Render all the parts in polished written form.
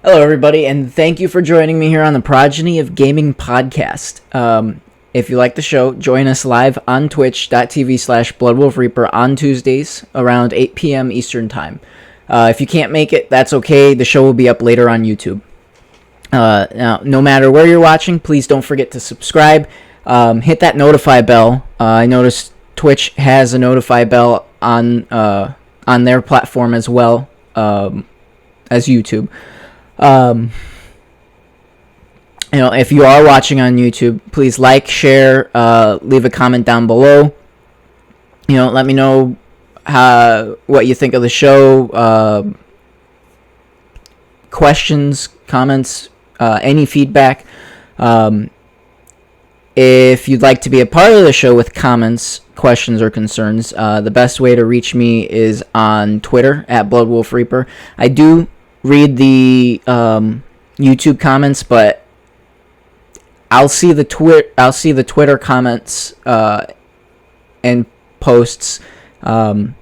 Hello, everybody, and thank you for joining me here on the Progeny of Gaming podcast. If you like the show, join us live on twitch.tv/BloodWolfReaper on Tuesdays around 8 p.m. Eastern Time. If you can't make it, that's okay. The show will be up later on YouTube. Now, no matter where you're watching, please don't forget to subscribe. Hit that notify bell. I noticed Twitch has a notify bell on their platform as well as YouTube. If you are watching on YouTube, please like, share, leave a comment down below. Let me know what you think of the show, questions, comments, any feedback. If you'd like to be a part of the show with comments, questions, or concerns, the best way to reach me is on Twitter at BloodWolfReaper. I do read the YouTube comments, but I'll see the Twitter comments and posts more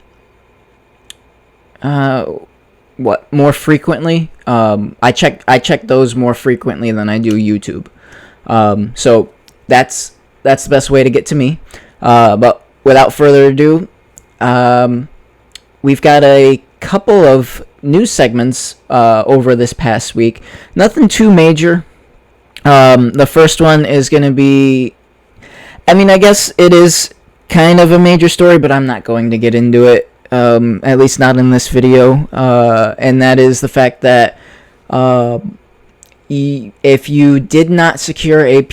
frequently. I check those more frequently than I do YouTube. So that's the best way to get to me. But without further ado, we've got a couple of news segments over this past week. Nothing too major. The first one is going to be, I guess it is kind of a major story, but I'm not going to get into it, at least not in this video, and that is the fact that if you did not secure a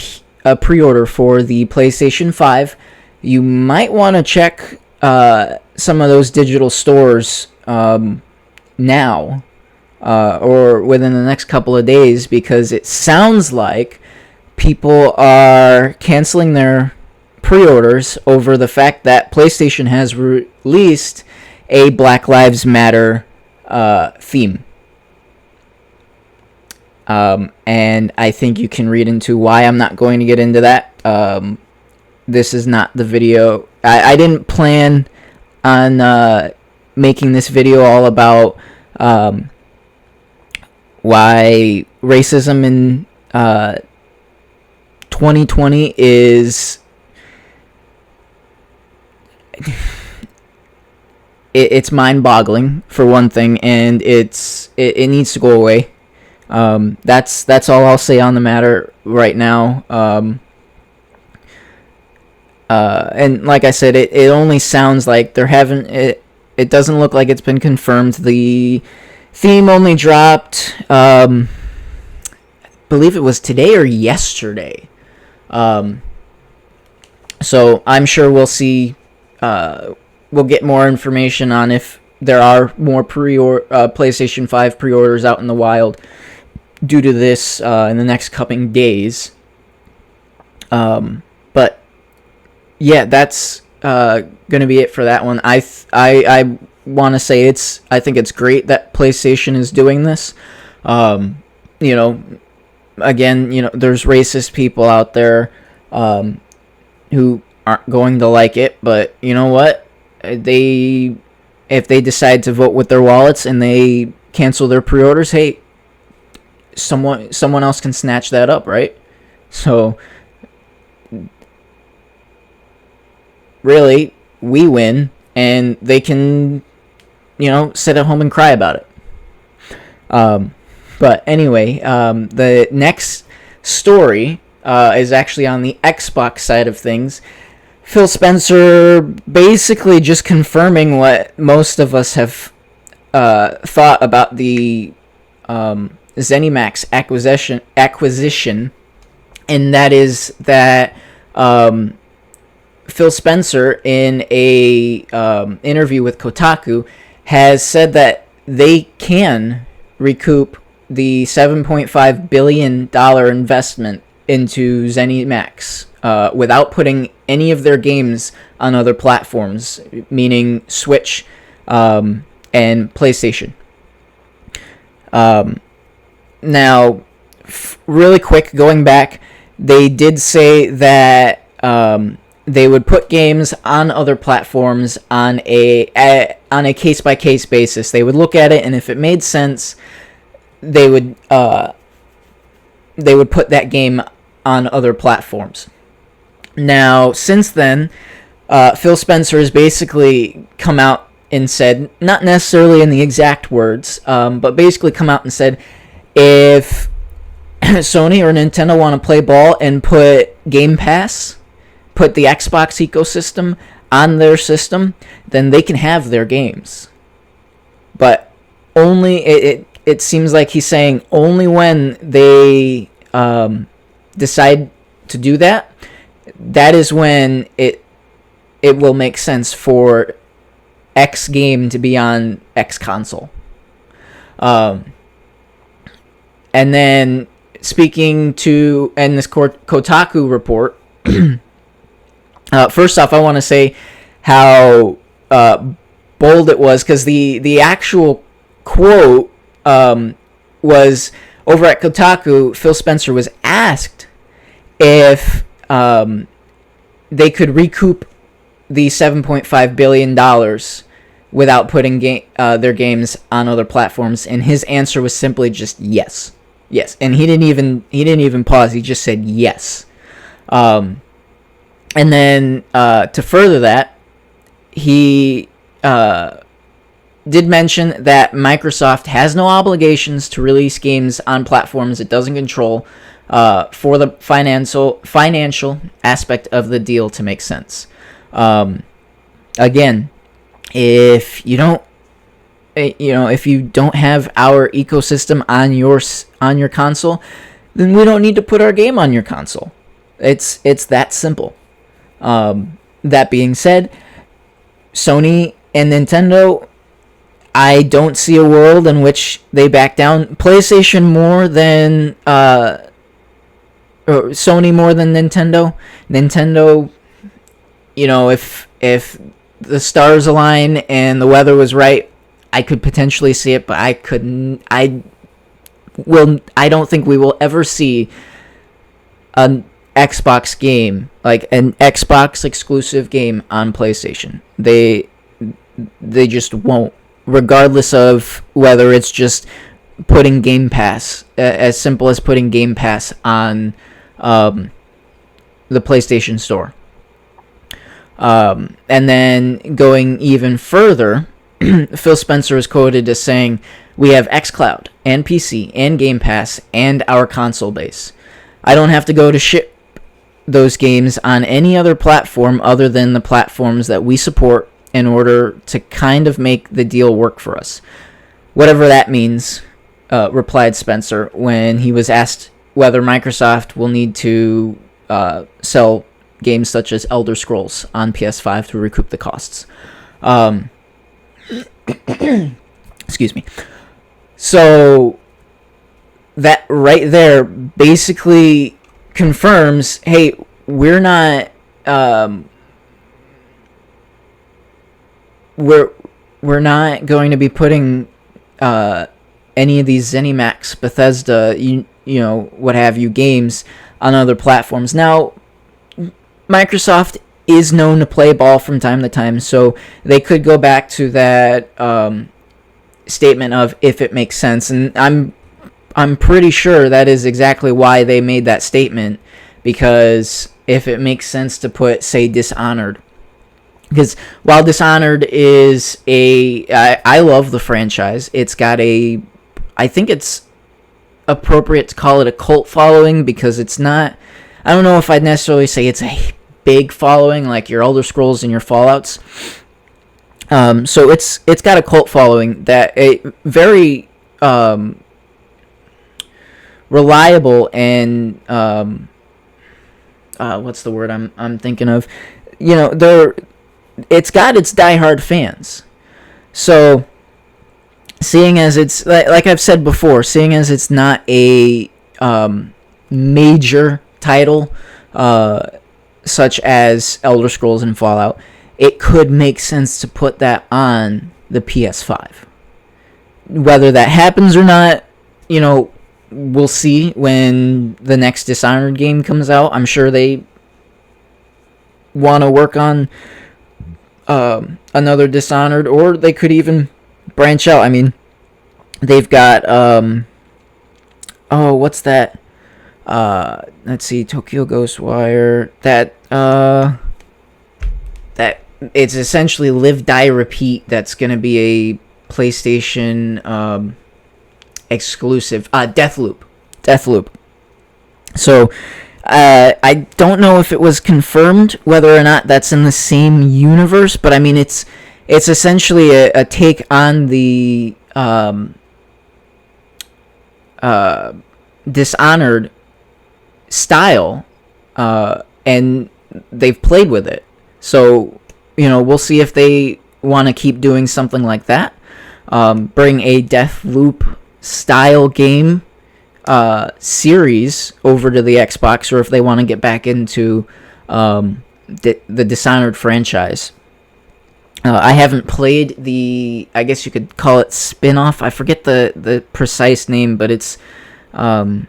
pre-order for the PlayStation 5, you might want to check some of those digital stores now or within the next couple of days, because it sounds like people are canceling their pre-orders over the fact that PlayStation has released a Black Lives Matter theme. And I think you can read into why. I'm not going to get into that. This is not the video. I didn't plan on making this video all about why racism in 2020 is it's mind-boggling, for one thing, and it needs to go away. That's all I'll say on the matter right now. And like I said, it only sounds like there haven't it doesn't look like it's been confirmed. The theme only dropped, I believe it was today or yesterday. So I'm sure we'll see. We'll get more information on if there are more PlayStation 5 pre-orders out in the wild due to this in the next coming days. But yeah, that's gonna be it for that one. I want to say I think it's great that PlayStation is doing this. Again, there's racist people out there who aren't going to like it, but you know what? If they decide to vote with their wallets and they cancel their pre-orders, hey, someone else can snatch that up, right? So really, we win, and they can, sit at home and cry about it. But anyway, the next story is actually on the Xbox side of things. Phil Spencer basically just confirming what most of us have thought about the ZeniMax acquisition, and that is that Phil Spencer, in a interview with Kotaku, has said that they can recoup the $7.5 billion investment into ZeniMax without putting any of their games on other platforms, meaning Switch and PlayStation. Now, really quick, going back, they did say that they would put games on other platforms on a case-by-case basis. They would look at it, and if it made sense, they would put that game on other platforms. Now, since then, Phil Spencer has basically come out and said, not necessarily in the exact words, but basically come out and said, if Sony or Nintendo want to play ball and put Game Pass, put the Xbox ecosystem on their system, then they can have their games. But only, it seems like he's saying only when they decide to do that, that is when it will make sense for X game to be on X console. And then speaking to, and this Kotaku report, first off, I want to say how bold it was, because the actual quote was over at Kotaku. Phil Spencer was asked if they could recoup the $7.5 billion without putting their games on other platforms, and his answer was simply just yes. And he didn't even pause. He just said yes. And then to further that, he did mention that Microsoft has no obligations to release games on platforms it doesn't control, for the financial aspect of the deal to make sense. Again, if you don't have our ecosystem on your console, then we don't need to put our game on your console. It's that simple. That being said, Sony and Nintendo, I don't see a world in which they back down. PlayStation more than Sony more than Nintendo. Nintendo, if the stars align and the weather was right, I could potentially see it, but I couldn't. I don't think we will ever see an Xbox game, like an Xbox exclusive game on PlayStation. They just won't, regardless of whether it's just putting Game Pass, as simple as putting Game Pass on the PlayStation Store. And then going even further, Phil Spencer is quoted as saying, "We have xCloud and PC and Game Pass and our console base. I don't have to go to ship those games on any other platform other than the platforms that we support in order to kind of make the deal work for us." Whatever that means, replied Spencer when he was asked whether Microsoft will need to sell games such as Elder Scrolls on PS5 to recoup the costs. Excuse me. So that right there basically confirms, hey, we're not we're not going to be putting any of these ZeniMax, Bethesda, what have you, games on other platforms. Now, Microsoft is known to play ball from time to time, so they could go back to that statement of if it makes sense, and I'm pretty sure that is exactly why they made that statement, because if it makes sense to put, say, Dishonored, because while Dishonored is I love the franchise, it's got I think it's appropriate to call it a cult following, because it's not, I don't know if I'd necessarily say it's a big following like your Elder Scrolls and your Fallouts. So it's got a cult following that a very reliable and what's the word I'm thinking of? It's got its diehard fans. So seeing as it's like I've said before, seeing as it's not a major title such as Elder Scrolls and Fallout, it could make sense to put that on the PS5. Whether that happens or not, we'll see when the next Dishonored game comes out. I'm sure they want to work on another Dishonored, or they could even branch out. I mean, they've got oh, what's that? Let's see, Tokyo Ghostwire. That it's essentially Live Die Repeat. That's gonna be a PlayStation exclusive. Deathloop. So I don't know if it was confirmed whether or not that's in the same universe, but I mean it's essentially a take on the Dishonored style, and they've played with it. So we'll see if they want to keep doing something like that. Bring a Deathloop style game series over to the Xbox, or if they want to get back into the Dishonored franchise. I haven't played the, I guess you could call it spin-off. I forget the precise name, but it's I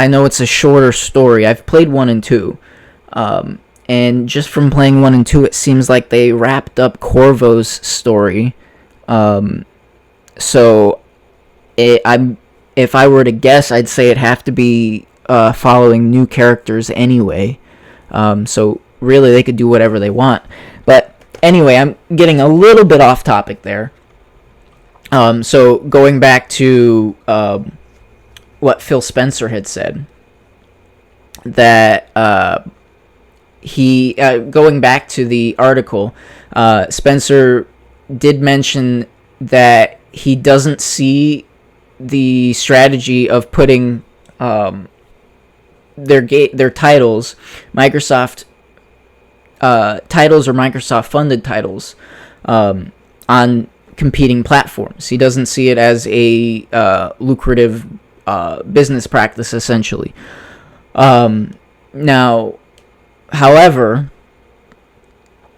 know it's a shorter story. I've played 1 and 2. And just from playing 1 and 2, it seems like they wrapped up Corvo's story. So if I were to guess, I'd say it'd have to be following new characters anyway. So really, they could do whatever they want. But anyway, I'm getting a little bit off topic there. So going back to what Phil Spencer had said, that going back to the article, Spencer did mention that he doesn't see the strategy of putting their titles, Microsoft titles or Microsoft funded titles, on competing platforms. He doesn't see it as a lucrative business practice, essentially. Now, however,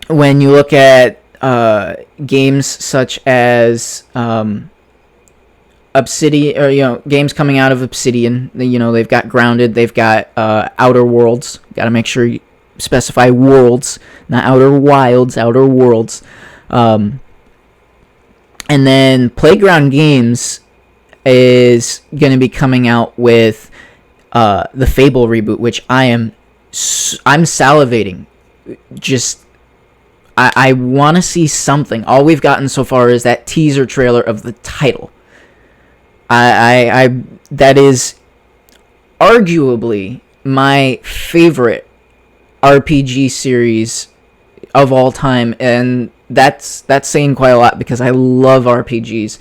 when you look at games such as Obsidian, or games coming out of Obsidian, they've got Grounded, they've got Outer Worlds. Got to make sure you specify worlds, not Outer Wilds, Outer Worlds. And then Playground Games is going to be coming out with the Fable reboot, which I'm salivating. Just I want to see something. All we've gotten so far is that teaser trailer of the title. I that is arguably my favorite RPG series of all time, and that's saying quite a lot because I love RPGs.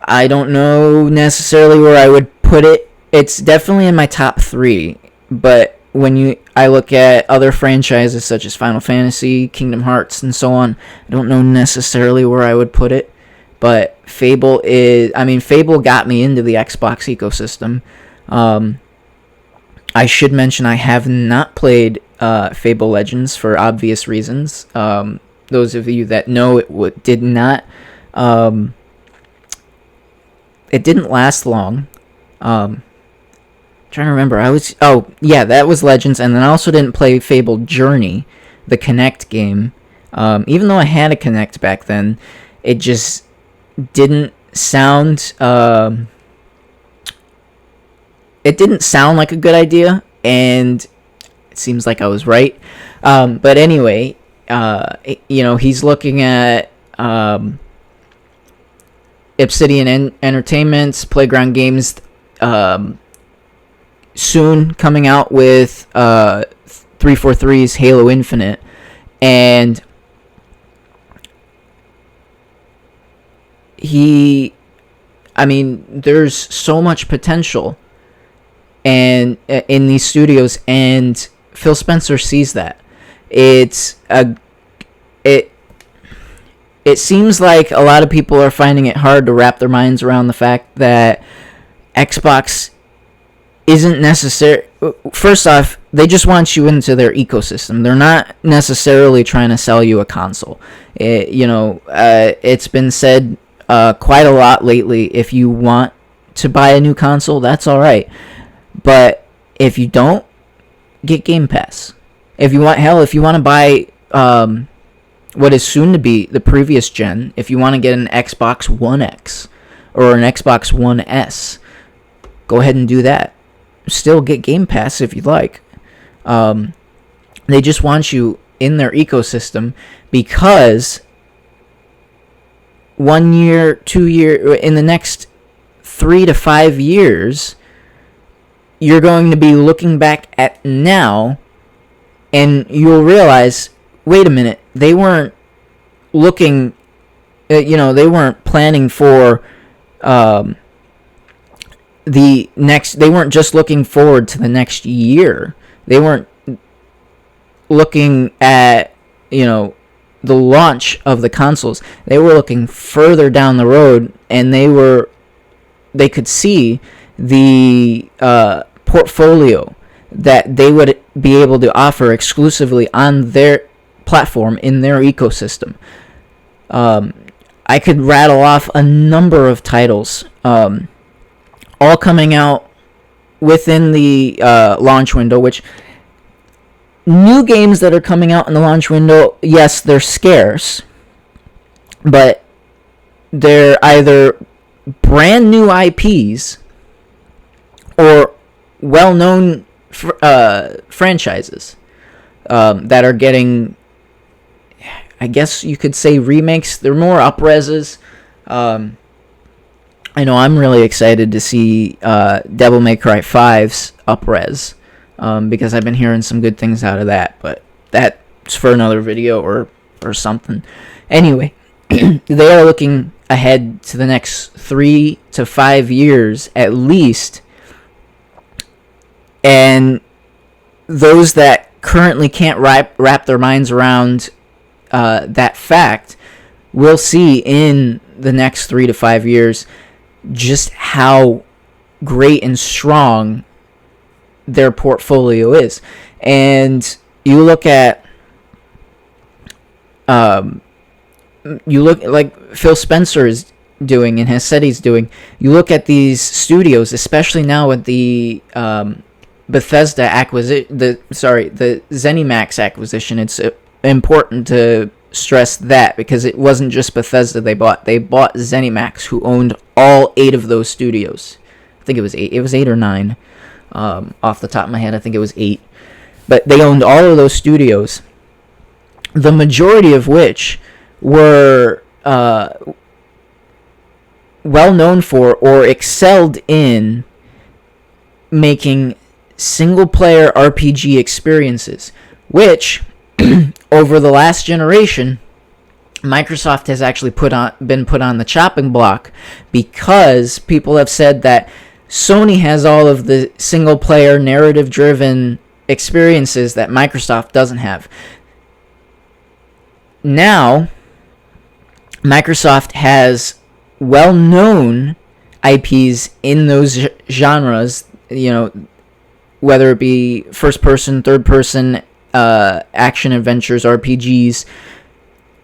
I don't know necessarily where I would put it. It's definitely in my top 3, but when I look at other franchises such as Final Fantasy, Kingdom Hearts, and so on, I don't know necessarily where I would put it. But Fable got me into the Xbox ecosystem. I should mention I have not played Fable Legends for obvious reasons. Those of you that know, it did not. It didn't last long. Trying to remember. That was Legends, and then I also didn't play Fable Journey, the Kinect game. Even though I had a Kinect back then, it just didn't sound. It didn't sound like a good idea, and it seems like I was right. But anyway, he's looking at Obsidian Entertainment's Playground Games soon coming out with 343's Halo Infinite, and there's so much potential and in these studios, and Phil Spencer sees that. It seems like a lot of people are finding it hard to wrap their minds around the fact that Xbox isn't necessary. First off, they just want you into their ecosystem. They're not necessarily trying to sell you a console. It's been said quite a lot lately. If you want to buy a new console, that's all right. But if you don't, get Game Pass. If you want to buy what is soon to be the previous gen, if you want to get an Xbox One X or an Xbox One S, go ahead and do that. Still get Game Pass if you'd like. They just want you in their ecosystem because 1 year, 2 year, in the next 3 to 5 years, you're going to be looking back at now, and you'll realize, wait a minute, they weren't looking, they weren't planning for the next, they weren't just looking forward to the next year. They weren't looking at, the launch of the consoles. They were looking further down the road, and they could see the portfolio that they would be able to offer exclusively on their platform, in their ecosystem. I could rattle off a number of titles, all coming out within the launch window, which new games that are coming out in the launch window, yes, they're scarce, but they're either brand new IPs or well-known franchises that are getting, I guess you could say, remakes. They're more up-reses. I know I'm really excited to see Devil May Cry 5's up-res, because I've been hearing some good things out of that, but that's for another video or something. Anyway, they are looking ahead to the next 3 to 5 years at least, and those that currently can't wrap their minds around that fact will see in the next 3 to 5 years just how great and strong their portfolio is. And you look at like Phil Spencer is doing and has said he's doing. You look at these studios, especially now with the Bethesda acquisition, the ZeniMax acquisition. It's important to stress that, because it wasn't just Bethesda they bought. They bought ZeniMax, who owned all 8 of those studios. I think it was 8. It was 8 or 9. Off the top of my head, I think it was 8. But they owned all of those studios, the majority of which were well known for or excelled in making single-player RPG experiences, which over the last generation, Microsoft has actually been put on the chopping block, because people have said that Sony has all of the single-player narrative-driven experiences that Microsoft doesn't have. Now, Microsoft has well-known IPs in those genres, whether it be first-person, third-person, action adventures, RPGs,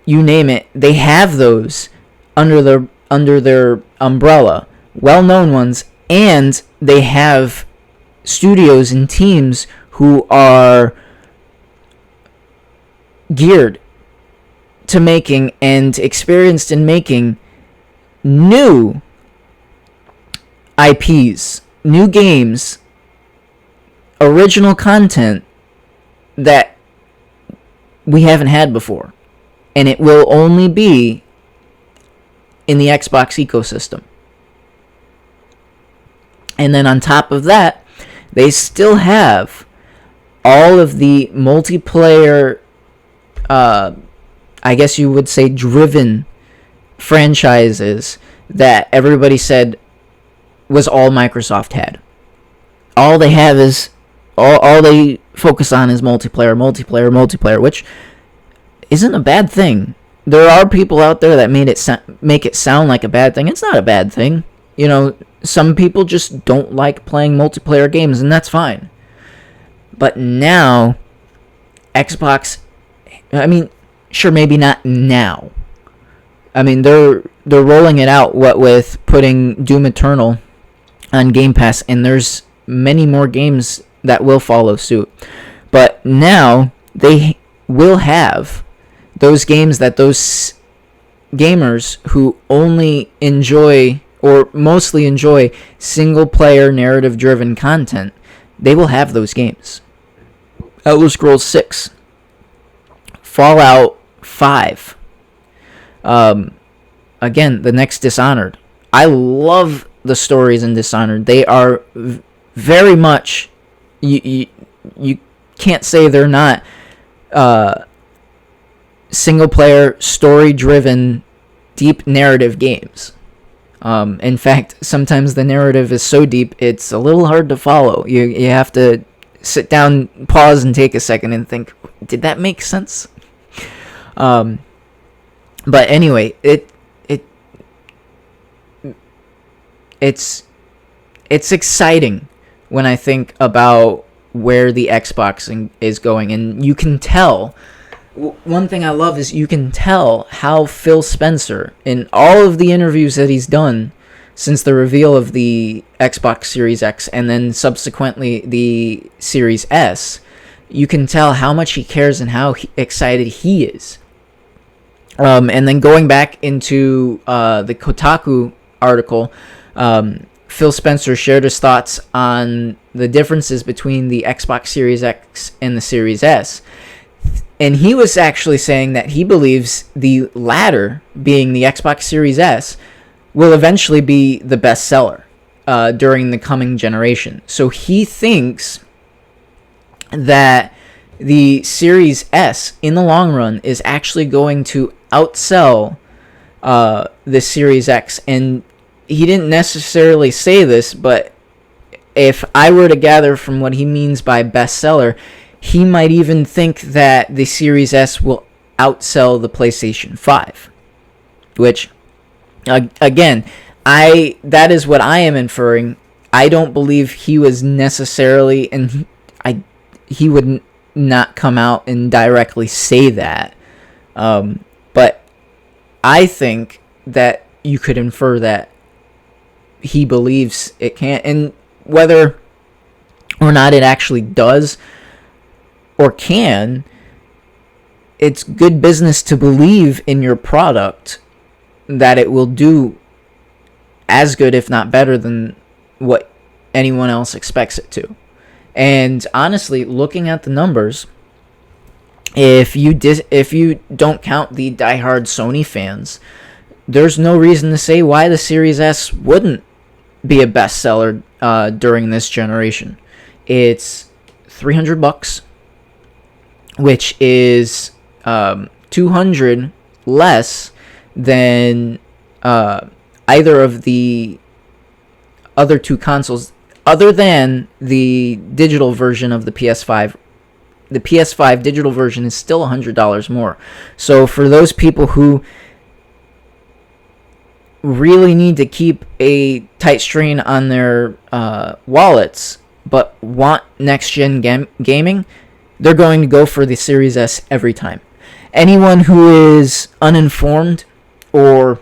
you name it. They have those under their umbrella, well-known ones, and they have studios and teams who are geared to making and experienced in making new IPs, new games, original content that we haven't had before. And it will only be in the Xbox ecosystem. And then on top of that, they still have all of the multiplayer, I guess you would say, driven franchises that everybody said was all Microsoft had. All they have is, all they focus on is multiplayer, which isn't a bad thing. There are people out there that make it sound like a bad thing. It's not a bad thing. Some people just don't like playing multiplayer games, and that's fine. But now, Xbox, sure, maybe not now. They're rolling it out, with putting Doom Eternal on Game Pass, and there's many more games that will follow suit. But now, they will have those games that those gamers who only enjoy or mostly enjoy single-player narrative-driven content, they will have those games. Elder Scrolls 6, Fallout 5, again, the next Dishonored. I love the stories in Dishonored. They are very much, you can't say they're not single-player, story-driven, deep narrative games. In fact, sometimes the narrative is so deep, it's a little hard to follow. You have to sit down, pause, and take a second and think, did that make sense? But anyway, it's exciting when I think about where the Xbox is going, and you can tell. One thing I love is you can tell how Phil Spencer, in all of the interviews that he's done since the reveal of the Xbox Series X and then subsequently the Series S, you can tell how much he cares and how excited he is. And then going back into the Kotaku article, Phil Spencer shared his thoughts on the differences between the Xbox Series X and the Series S. And he was actually saying that he believes the latter, being the Xbox Series S, will eventually be the best seller during the coming generation. So he thinks that the Series S, in the long run, is actually going to outsell the Series X. And he didn't necessarily say this, but if I were to gather from what he means by bestseller, he might even think that the Series S will outsell the PlayStation 5. Which, again, that is what I am inferring. I don't believe he was necessarily, and he would not come out and directly say that. But I think that you could infer that he believes it can, and whether or not it actually does or can, it's good business to believe in your product that it will do as good, if not better, than what anyone else expects it to. And honestly, looking at the numbers, if you don't count the diehard Sony fans, there's no reason to say why the Series S wouldn't be a bestseller during this generation. It's $300, which is $200 less than either of the other two consoles, other than the digital version of the PS5. The PS5 digital version is still $100 more. So for those people who really need to keep a tight strain on their wallets but want next-gen gaming, they're going to go for the Series S every time. Anyone who is uninformed or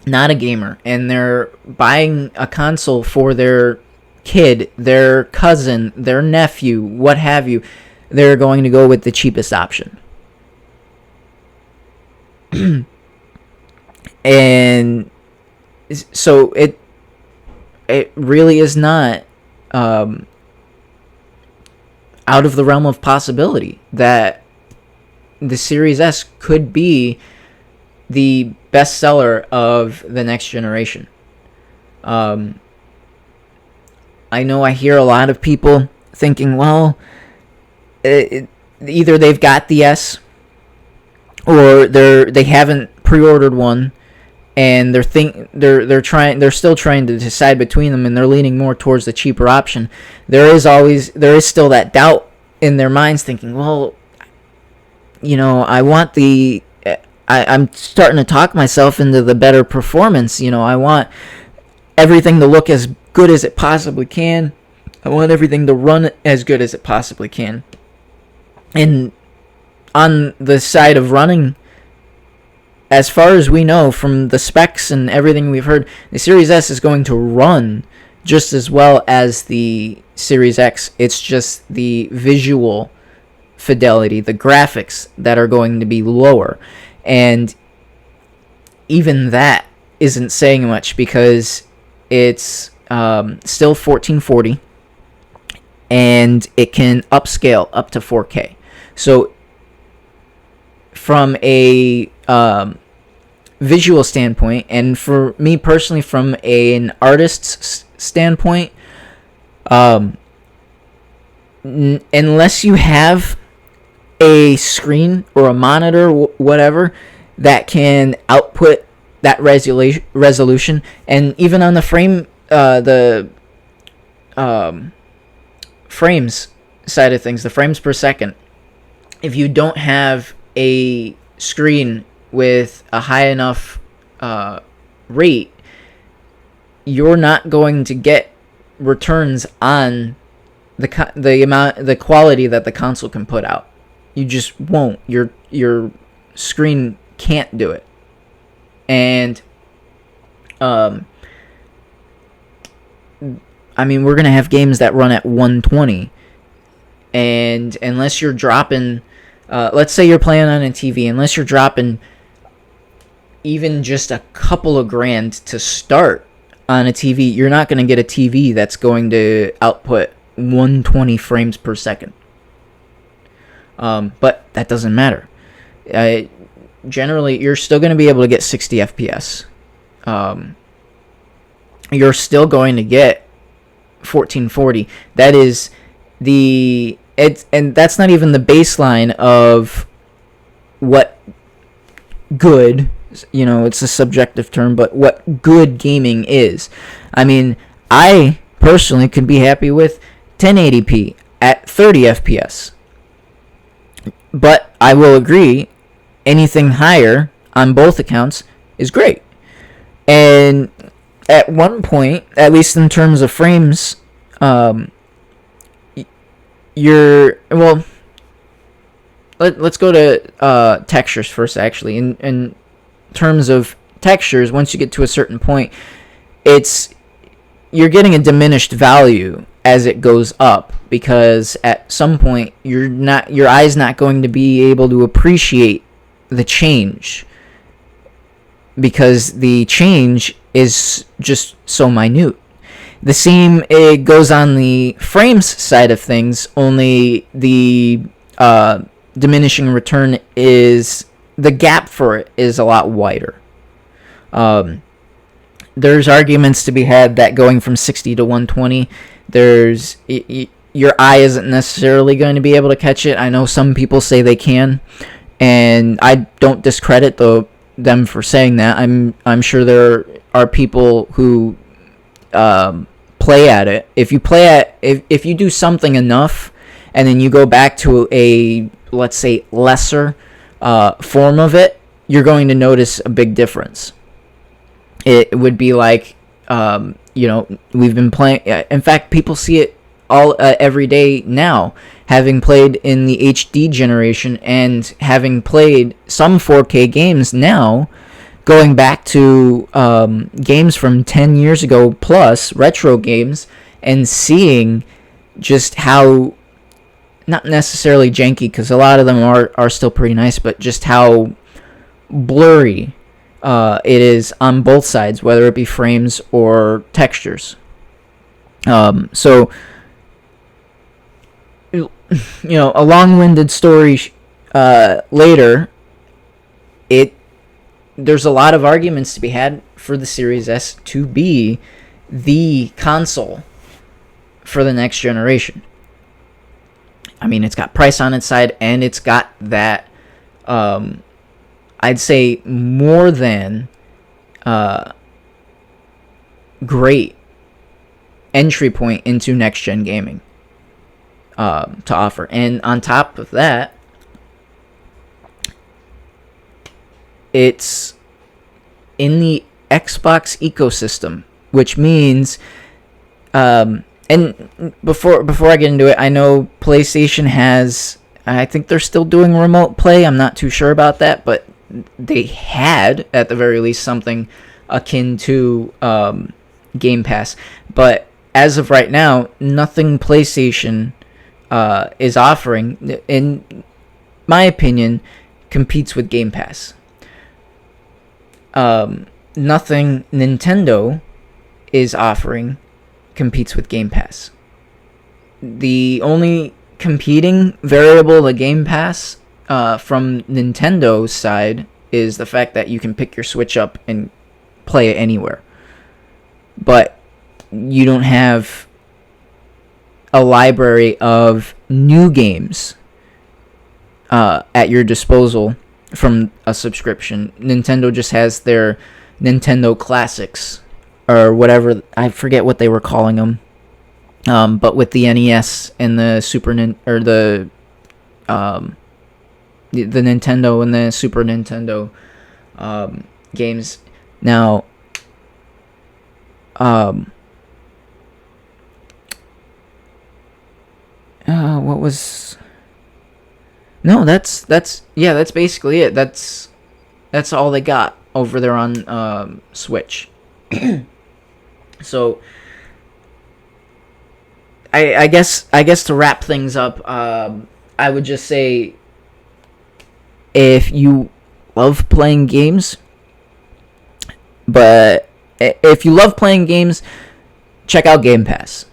not a gamer and they're buying a console for their kid, their cousin, their nephew, what have you, they're going to go with the cheapest option. And so it really is not out of the realm of possibility that the Series S could be the best seller of the next generation. I know I hear a lot of people thinking, well, either they've got the S or they haven't pre-ordered one, and they're still trying to decide between them, and they're leaning more towards the cheaper option. There is still that doubt in their minds, thinking, well, I want I'm starting to talk myself into the better performance. I want everything to look as good as it possibly can. I want everything to run as good as it possibly can. And on the side of running, as far as we know from the specs and everything we've heard, the Series S is going to run just as well as the Series X. It's just the visual fidelity, the graphics that are going to be lower. And even that isn't saying much because it's still 1440, and it can upscale up to 4K. So from a visual standpoint, and for me personally, from an artist's standpoint, unless you have a screen or a monitor, whatever, that can output that resolution, and even on the frames side of things, the frames per second, if you don't have a screen with a high enough rate, you're not going to get returns on the quality that the console can put out. You just won't. Your screen can't do it. And I mean, we're gonna have games that run at 120, and unless you're dropping, let's say you're playing on a TV, unless you're dropping even just a couple of grand to start on a TV, you're not gonna get a TV that's going to output 120 frames per second. But that doesn't matter. Generally, you're still going to be able to get 60 FPS. You're still going to get 1440. That is and that's not even the baseline of what good, it's a subjective term, but what good gaming is. I mean, I personally could be happy with 1080p at 30 FPS. But I will agree, anything higher on both accounts is great. And at one point, at least in terms of frames, let's go to textures first, actually. In terms of textures, once you get to a certain point, you're getting a diminished value as it goes up, because at some point your eye's not going to be able to appreciate the change, because the change is just so minute. The same it goes on the frames side of things, only the diminishing return is, the gap for it is a lot wider. There's arguments to be had that going from 60 to 120, your eye isn't necessarily going to be able to catch it. I know some people say they can, and I don't discredit them for saying that. I'm sure there are people who play at it. If you do something enough, and then you go back to a, let's say, lesser form of it, you're going to notice a big difference. It would be like, we've been playing. In fact, people see it all every day now, having played in the HD generation and having played some 4K games now, going back to games from 10 years ago plus, retro games, and seeing just how, not necessarily janky, because a lot of them are still pretty nice, but just how blurry it is on both sides, whether it be frames or textures. So, a long-winded story later, there's a lot of arguments to be had for the Series S to be the console for the next generation. I mean, it's got price on its side, and it's got that, I'd say, more than great entry point into next-gen gaming to offer. And on top of that, it's in the Xbox ecosystem, which means, and before I get into it, I know PlayStation has, I think they're still doing remote play. I'm not too sure about that, but they had, at the very least, something akin to Game Pass. But as of right now, nothing PlayStation is offering, in my opinion, competes with Game Pass. nothing Nintendo is offering competes with Game Pass. The only competing variable to Game Pass from Nintendo's side is the fact that you can pick your Switch up and play it anywhere. But you don't have a library of new games at your disposal from a subscription. Nintendo just has their Nintendo Classics, or whatever, I forget what they were calling them. But with the NES and the the Nintendo and the Super Nintendo games. Now, what was? No, that's basically it. That's all they got over there on Switch. So, I guess to wrap things up, I would just say, if you love playing games, check out Game Pass.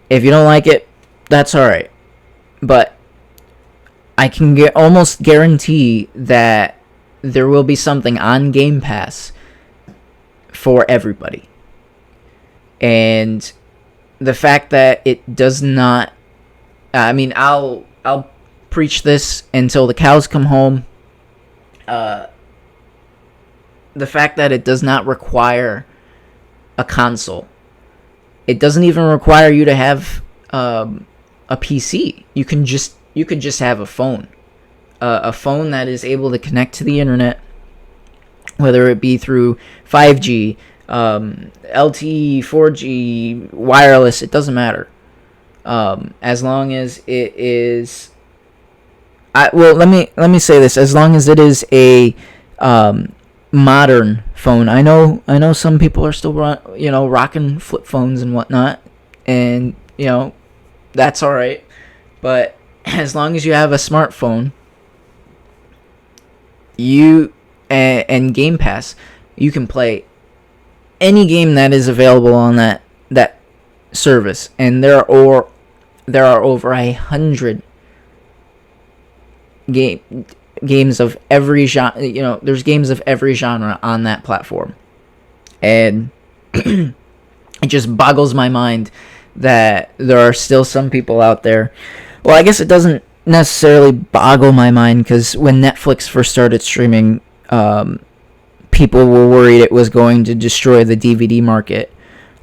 If you don't like it, that's alright. But I can almost guarantee that there will be something on Game Pass for everybody. And the fact that it does not, I'll preach this until the cows come home. The fact that it does not require a console. It doesn't even require you to have a PC. You could just have a phone. A phone that is able to connect to the internet, whether it be through 5G, LTE, 4G, wireless, it doesn't matter. As long as it is, let me say this: as long as it is a modern phone. I know some people are still rocking flip phones and whatnot, and that's all right. But as long as you have a smartphone, and Game Pass, you can play any game that is available on that service, and there are over 100 games of every genre. There's games of every genre on that platform, and it just boggles my mind that there are still some people out there. Well, I guess it doesn't necessarily boggle my mind, because when Netflix first started streaming, people were worried it was going to destroy the DVD market,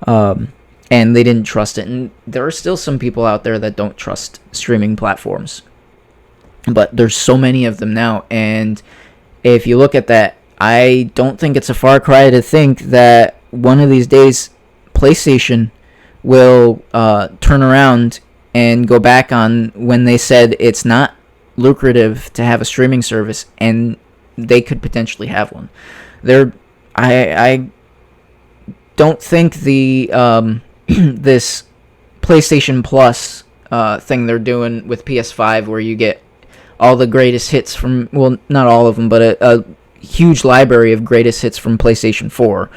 and they didn't trust it. And there are still some people out there that don't trust streaming platforms, but there's so many of them now. And if you look at that, I don't think it's a far cry to think that one of these days PlayStation will turn around and go back on when they said it's not lucrative to have a streaming service, and they could potentially have one. I don't think the this PlayStation Plus thing they're doing with PS5, where you get all the greatest hits from, well, not all of them, but a huge library of greatest hits from PlayStation 4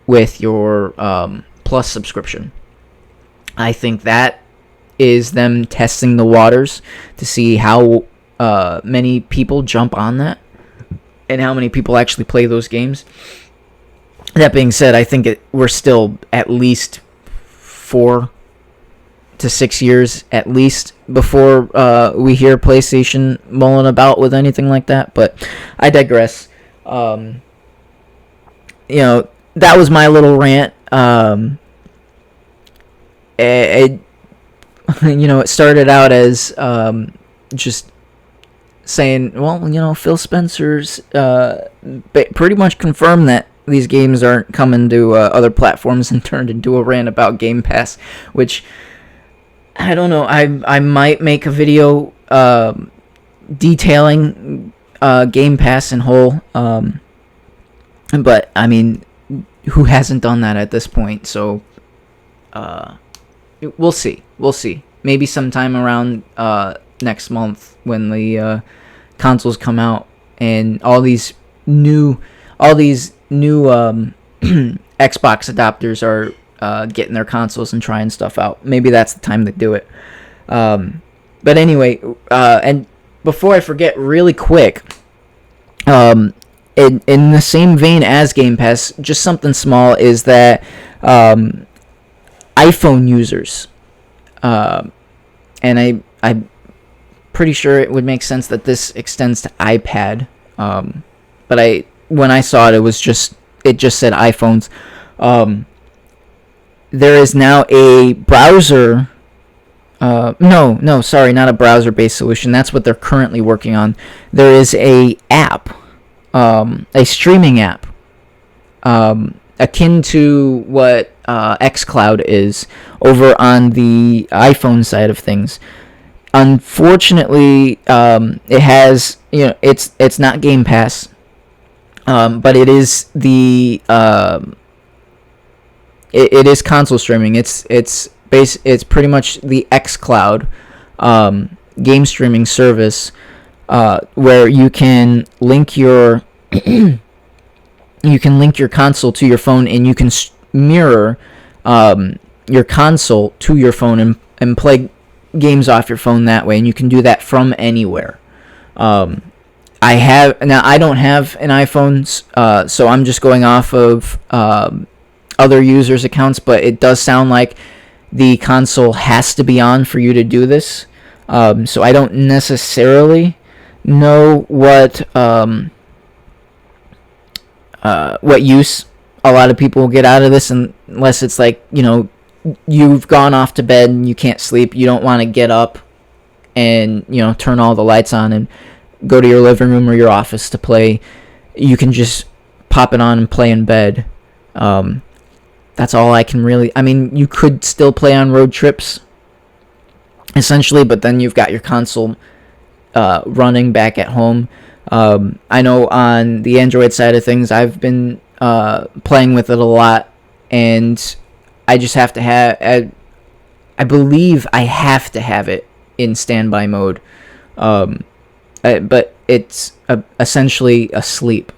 with your Plus subscription. I think that is them testing the waters to see how many people jump on that and how many people actually play those games. That being said, I think we're still at least 4 to 6 years at least before we hear PlayStation mulling about with anything like that. But I digress. That was my little rant. It started out as just saying, well, Phil Spencer's pretty much confirmed that these games aren't coming to other platforms, and turned into a rant about Game Pass, which, I don't know, I might make a video detailing Game Pass in whole, but, who hasn't done that at this point? So, we'll see. Maybe sometime around next month, when the consoles come out and all these new all these new Xbox adopters are getting their consoles and trying stuff out. Maybe that's the time to do it. But anyway, and before I forget, really quick, in the same vein as Game Pass, just something small is that iPhone users, and I'm pretty sure it would make sense that this extends to iPad. But when I saw it, it just said iPhones. There is now a browser. Sorry, not a browser-based solution. That's what they're currently working on. There is a app, a streaming app, akin to what xCloud is over on the iPhone side of things. Unfortunately, it has, it's not Game Pass, but it is it is console streaming. It's pretty much the xCloud game streaming service, where you can link your console to your phone, and you can mirror your console to your phone and play games off your phone that way, and you can do that from anywhere. I don't have an iPhone, so I'm just going off of other users' accounts, but it does sound like the console has to be on for you to do this. So I don't necessarily know what use a lot of people will get out of this, unless it's like, you've gone off to bed and you can't sleep, you don't want to get up and turn all the lights on and go to your living room or your office to play. You can just pop it on and play in bed. That's all I can really... I mean, you could still play on road trips, essentially, but then you've got your console running back at home. I know on the Android side of things, I've been playing with it a lot, and I just have to have... I believe I have to have it in standby mode. But it's essentially asleep.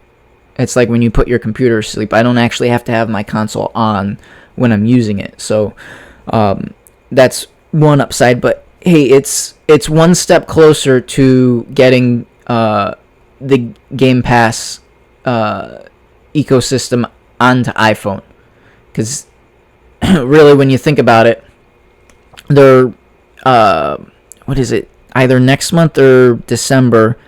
It's like when you put your computer to sleep. I don't actually have to have my console on when I'm using it. So that's one upside. But hey, it's one step closer to getting the Game Pass ecosystem onto iPhone. Because really, when you think about it, they're what is it? Either next month or December.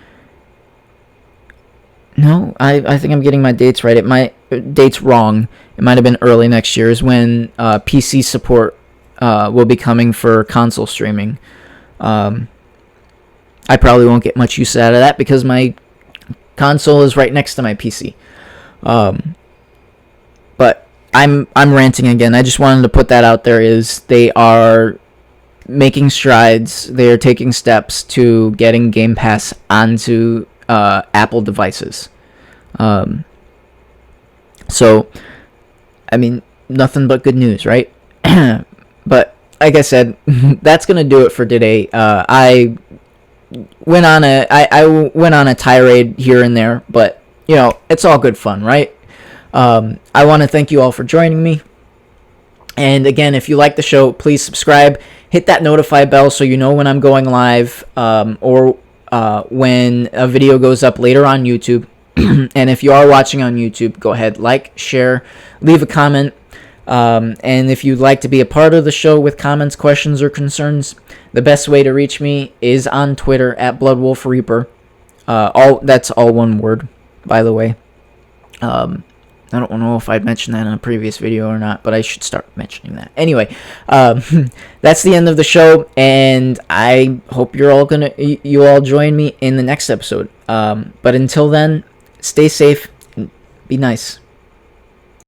No, I think I'm getting my dates right. Dates wrong. It might have been early next year is when PC support will be coming for console streaming. I probably won't get much use out of that because my console is right next to my PC. But I'm ranting again. I just wanted to put that out there. Is they are making strides. They are taking steps to getting Game Pass onto Apple devices. So, I mean, nothing but good news, right? But like I said, that's gonna do it for today. I went on a tirade here and there, but it's all good fun, right? I want to thank you all for joining me. And again, if you like the show, please subscribe. Hit that notify bell so you know when I'm going live, or when a video goes up later on YouTube. And if you are watching on YouTube, go ahead, like, share, leave a comment. And if you'd like to be a part of the show with comments, questions, or concerns, the best way to reach me is on Twitter at BloodWolfReaper. That's all one word, by the way. I don't know if I'd mentioned that in a previous video or not, but I should start mentioning that. Anyway, that's the end of the show, and I hope you all join me in the next episode. But until then, stay safe and be nice.